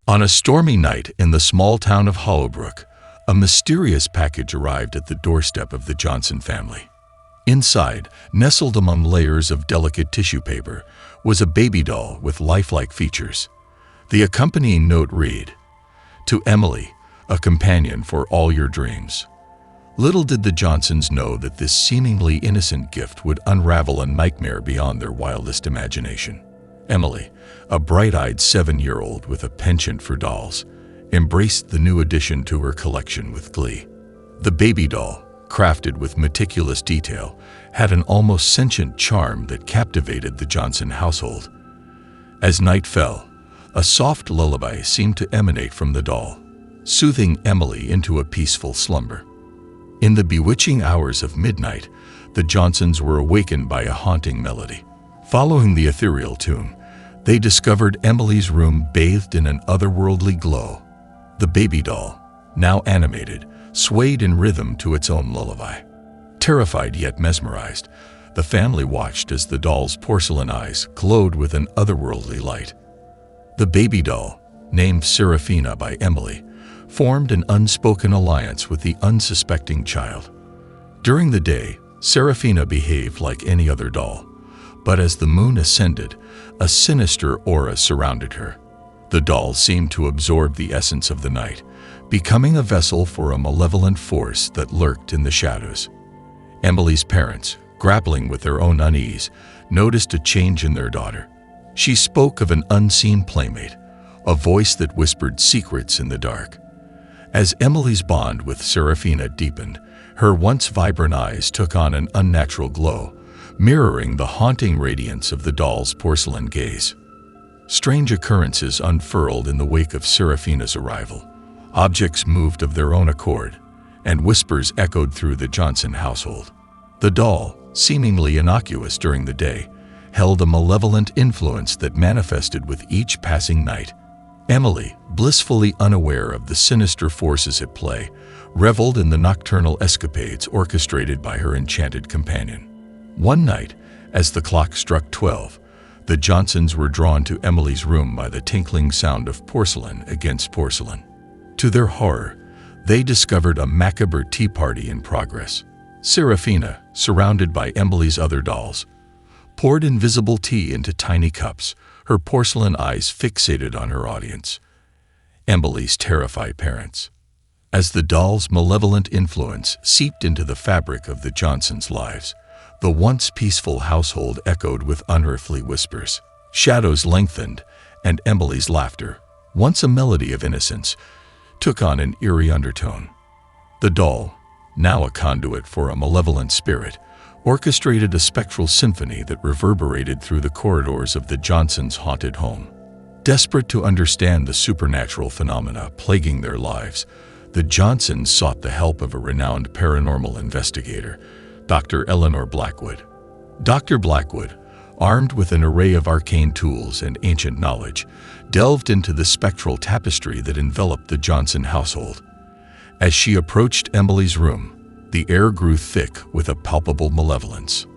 On a stormy night in the small town of Hollowbrook, a mysterious package arrived at the doorstep of the Johnson family. Inside, nestled among layers of delicate tissue paper, was a baby doll with lifelike features. The accompanying note read, "To Emily, a companion for all your dreams." Little did the Johnsons know that this seemingly innocent gift would unravel a nightmare beyond their wildest imagination. Emily, a bright-eyed 7-year-old with a penchant for dolls, embraced the new addition to her collection with glee. The baby doll, crafted with meticulous detail, had an almost sentient charm that captivated the Johnson household. As night fell, a soft lullaby seemed to emanate from the doll, soothing Emily into a peaceful slumber. In the bewitching hours of midnight, the Johnsons were awakened by a haunting melody. Following the ethereal tune, they discovered Emily's room bathed in an otherworldly glow. The baby doll, now animated, swayed in rhythm to its own lullaby. Terrified yet mesmerized, the family watched as the doll's porcelain eyes glowed with an otherworldly light. The baby doll, named Seraphina by Emily, formed an unspoken alliance with the unsuspecting child. During the day, Seraphina behaved like any other doll, but as the moon ascended, a sinister aura surrounded her. The doll seemed to absorb the essence of the night, becoming a vessel for a malevolent force that lurked in the shadows. Emily's parents, grappling with their own unease, noticed a change in their daughter. She spoke of an unseen playmate, a voice that whispered secrets in the dark. As Emily's bond with Seraphina deepened, her once vibrant eyes took on an unnatural glow, mirroring the haunting radiance of the doll's porcelain gaze. Strange occurrences unfurled in the wake of Seraphina's arrival. Objects moved of their own accord, and whispers echoed through the Johnson household. The doll, seemingly innocuous during the day, held a malevolent influence that manifested with each passing night. Emily, blissfully unaware of the sinister forces at play, reveled in the nocturnal escapades orchestrated by her enchanted companion. One night, as the clock struck 12, the Johnsons were drawn to Emily's room by the tinkling sound of porcelain against porcelain. To their horror, they discovered a macabre tea party in progress. Seraphina, surrounded by Emily's other dolls, poured invisible tea into tiny cups, her porcelain eyes fixated on her audience. Emily's terrified parents. As the doll's malevolent influence seeped into the fabric of the Johnsons' lives, the once peaceful household echoed with unearthly whispers. Shadows lengthened, and Emily's laughter, once a melody of innocence, took on an eerie undertone. The doll, now a conduit for a malevolent spirit, orchestrated a spectral symphony that reverberated through the corridors of the Johnsons' haunted home. Desperate to understand the supernatural phenomena plaguing their lives, the Johnsons sought the help of a renowned paranormal investigator, Dr. Eleanor Blackwood. Dr. Blackwood, armed with an array of arcane tools and ancient knowledge, delved into the spectral tapestry that enveloped the Johnson household. As she approached Emily's room, the air grew thick with a palpable malevolence.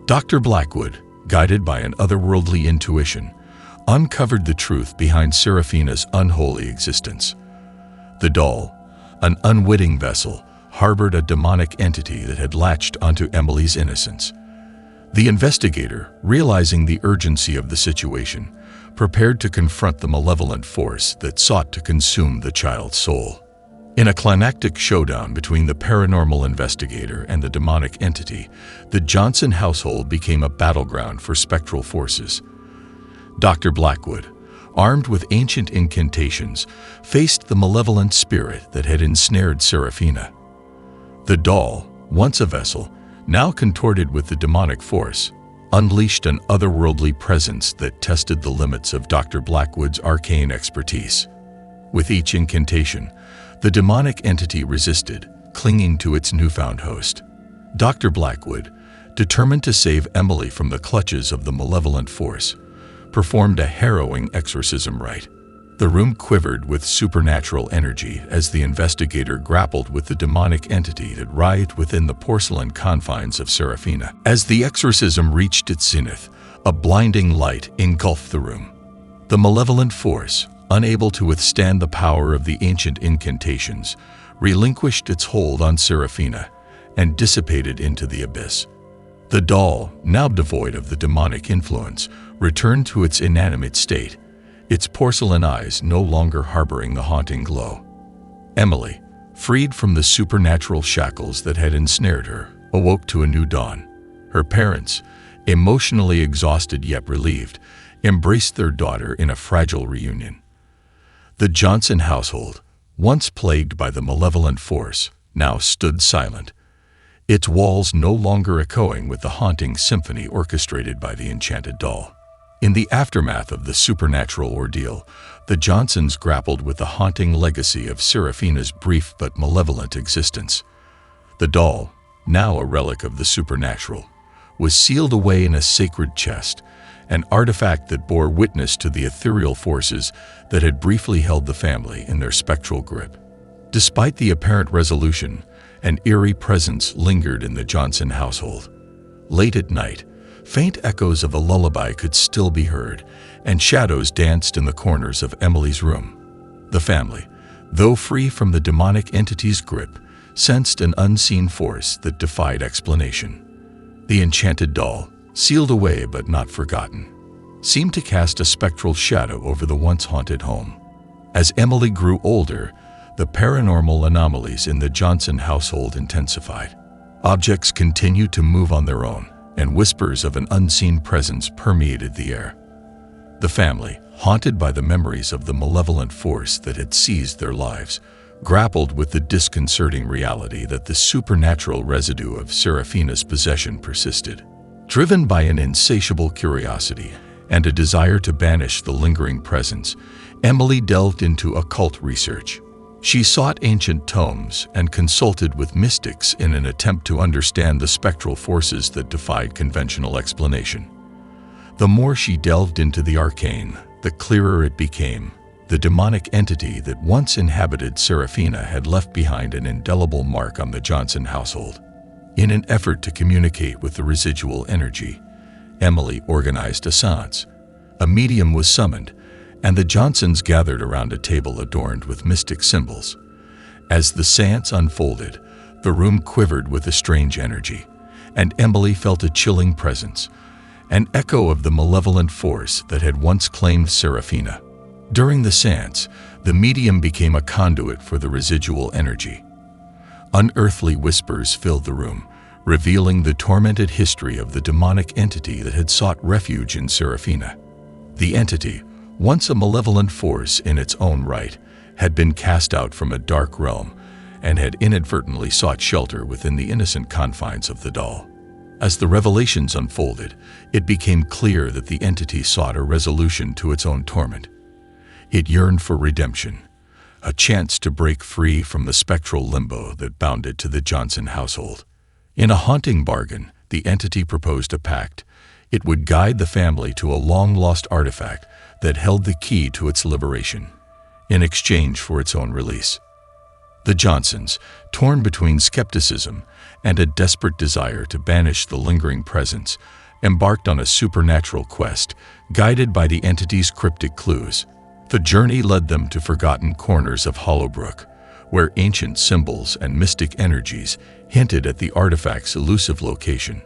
Dr. Blackwood, guided by an otherworldly intuition, uncovered the truth behind Seraphina's unholy existence. The doll, an unwitting vessel, harbored a demonic entity that had latched onto Emily's innocence. The investigator, realizing the urgency of the situation, prepared to confront the malevolent force that sought to consume the child's soul. In a climactic showdown between the paranormal investigator and the demonic entity, the Johnson household became a battleground for spectral forces. Dr. Blackwood, armed with ancient incantations, faced the malevolent spirit that had ensnared Seraphina. The doll, once a vessel, now contorted with the demonic force, unleashed an otherworldly presence that tested the limits of Dr. Blackwood's arcane expertise. With each incantation, the demonic entity resisted, clinging to its newfound host. Dr. Blackwood, determined to save Emily from the clutches of the malevolent force, performed a harrowing exorcism rite. The room quivered with supernatural energy as the investigator grappled with the demonic entity that writhed within the porcelain confines of Serafina. As the exorcism reached its zenith, a blinding light engulfed the room. The malevolent force, unable to withstand the power of the ancient incantations, relinquished its hold on Serafina and dissipated into the abyss. The doll, now devoid of the demonic influence, returned to its inanimate state, its porcelain eyes no longer harboring the haunting glow. Emily, freed from the supernatural shackles that had ensnared her, awoke to a new dawn. Her parents, emotionally exhausted yet relieved, embraced their daughter in a fragile reunion. The Johnson household, once plagued by the malevolent force, now stood silent, its walls no longer echoing with the haunting symphony orchestrated by the enchanted doll. In the aftermath of the supernatural ordeal, the Johnsons grappled with the haunting legacy of Serafina's brief but malevolent existence. The doll, now a relic of the supernatural, was sealed away in a sacred chest, an artifact that bore witness to the ethereal forces that had briefly held the family in their spectral grip. Despite the apparent resolution, an eerie presence lingered in the Johnson household. Late at night, faint echoes of a lullaby could still be heard, and shadows danced in the corners of Emily's room. The family, though free from the demonic entity's grip, sensed an unseen force that defied explanation. The enchanted doll, sealed away but not forgotten, seemed to cast a spectral shadow over the once haunted home. As Emily grew older, the paranormal anomalies in the Johnson household intensified. Objects continued to move on their own, and whispers of an unseen presence permeated the air. The family, haunted by the memories of the malevolent force that had seized their lives, grappled with the disconcerting reality that the supernatural residue of Serafina's possession persisted. Driven by an insatiable curiosity and a desire to banish the lingering presence, Emily delved into occult research. She sought ancient tomes and consulted with mystics in an attempt to understand the spectral forces that defied conventional explanation. The more she delved into the arcane, the clearer it became. The demonic entity that once inhabited Serafina had left behind an indelible mark on the Johnson household. In an effort to communicate with the residual energy, Emily organized a séance. A medium was summoned, and the Johnsons gathered around a table adorned with mystic symbols. As the séance unfolded, the room quivered with a strange energy, and Emily felt a chilling presence, an echo of the malevolent force that had once claimed Serafina. During the séance, the medium became a conduit for the residual energy. Unearthly whispers filled the room, revealing the tormented history of the demonic entity that had sought refuge in Serafina. The entity, once a malevolent force in its own right, had been cast out from a dark realm and had inadvertently sought shelter within the innocent confines of the doll. As the revelations unfolded, it became clear that the entity sought a resolution to its own torment. It yearned for redemption, a chance to break free from the spectral limbo that bound it to the Johnson household. In a haunting bargain, the entity proposed a pact. It would guide the family to a long-lost artifact that held the key to its liberation, in exchange for its own release. The Johnsons, torn between skepticism and a desperate desire to banish the lingering presence, embarked on a supernatural quest, guided by the entity's cryptic clues. The journey led them to forgotten corners of Hollowbrook, where ancient symbols and mystic energies hinted at the artifact's elusive location.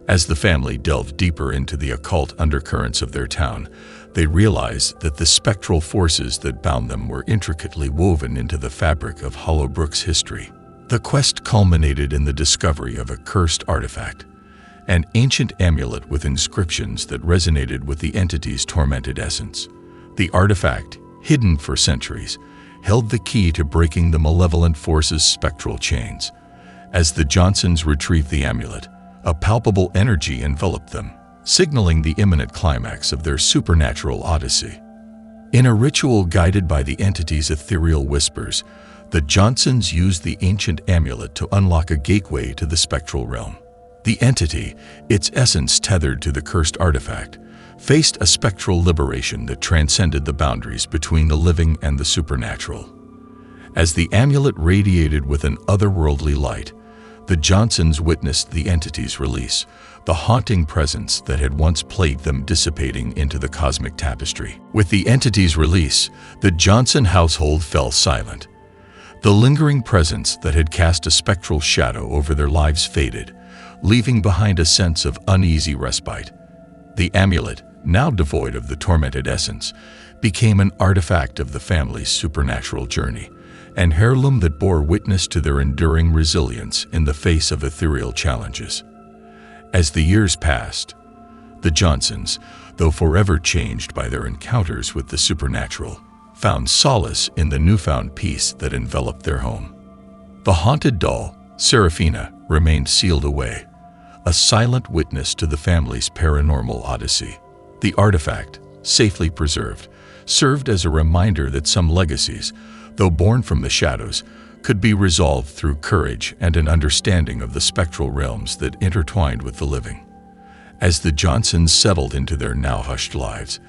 As the family delved deeper into the occult undercurrents of their town, they realized that the spectral forces that bound them were intricately woven into the fabric of Hollowbrook's history. The quest culminated in the discovery of a cursed artifact, an ancient amulet with inscriptions that resonated with the entity's tormented essence. The artifact, hidden for centuries, held the key to breaking the malevolent force's spectral chains. As the Johnsons retrieved the amulet, a palpable energy enveloped them, signaling the imminent climax of their supernatural odyssey. In a ritual guided by the entity's ethereal whispers, the Johnsons used the ancient amulet to unlock a gateway to the spectral realm. The entity, its essence tethered to the cursed artifact, faced a spectral liberation that transcended the boundaries between the living and the supernatural. As the amulet radiated with an otherworldly light, the Johnsons witnessed the entity's release, the haunting presence that had once plagued them dissipating into the cosmic tapestry. With the entity's release, the Johnson household fell silent. The lingering presence that had cast a spectral shadow over their lives faded, leaving behind a sense of uneasy respite. The amulet, now devoid of the tormented essence, became an artifact of the family's supernatural journey, an heirloom that bore witness to their enduring resilience in the face of ethereal challenges. As the years passed, the Johnsons, though forever changed by their encounters with the supernatural, found solace in the newfound peace that enveloped their home. The haunted doll, Seraphina, remained sealed away, a silent witness to the family's paranormal odyssey. The artifact, safely preserved, served as a reminder that some legacies, though born from the shadows, could be resolved through courage and an understanding of the spectral realms that intertwined with the living. As the Johnsons settled into their now hushed lives,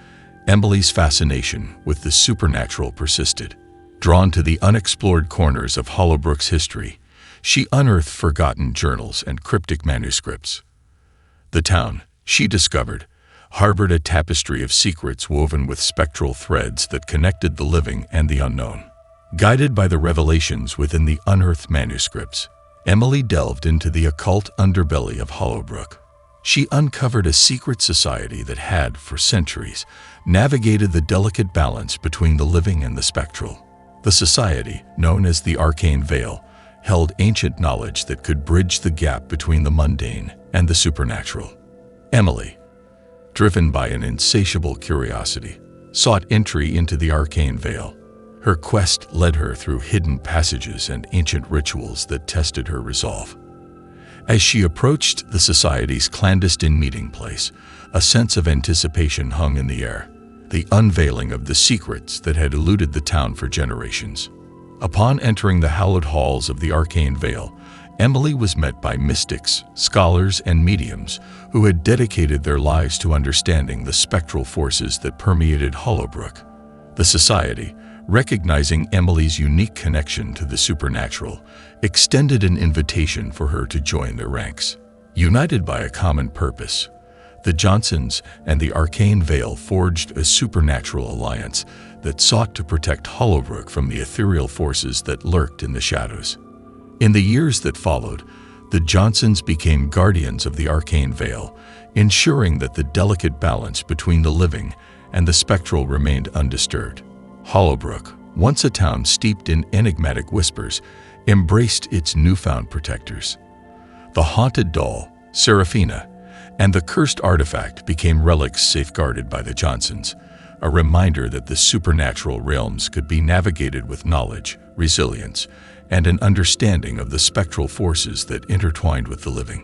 Emily's fascination with the supernatural persisted. Drawn to the unexplored corners of Hollowbrook's history, she unearthed forgotten journals and cryptic manuscripts. The town, she discovered, harbored a tapestry of secrets woven with spectral threads that connected the living and the unknown. Guided by the revelations within the unearthed manuscripts, Emily delved into the occult underbelly of Hollowbrook. She uncovered a secret society that had, for centuries, navigated the delicate balance between the living and the spectral. The society, known as the Arcane Veil, held ancient knowledge that could bridge the gap between the mundane and the supernatural. Emily, driven by an insatiable curiosity, sought entry into the Arcane Veil. Her quest led her through hidden passages and ancient rituals that tested her resolve. As she approached the society's clandestine meeting place, a sense of anticipation hung in the air, the unveiling of the secrets that had eluded the town for generations. Upon entering the hallowed halls of the Arcane Veil, Emily was met by mystics, scholars, and mediums who had dedicated their lives to understanding the spectral forces that permeated Hollowbrook. The society, recognizing Emily's unique connection to the supernatural, extended an invitation for her to join their ranks. United by a common purpose, the Johnsons and the Arcane Veil forged a supernatural alliance that sought to protect Hollowbrook from the ethereal forces that lurked in the shadows. In the years that followed, the Johnsons became guardians of the Arcane Veil, ensuring that the delicate balance between the living and the spectral remained undisturbed. Hollowbrook, once a town steeped in enigmatic whispers, embraced its newfound protectors. The haunted doll, Seraphina, and the cursed artifact became relics safeguarded by the Johnsons, a reminder that the supernatural realms could be navigated with knowledge, resilience, and an understanding of the spectral forces that intertwined with the living.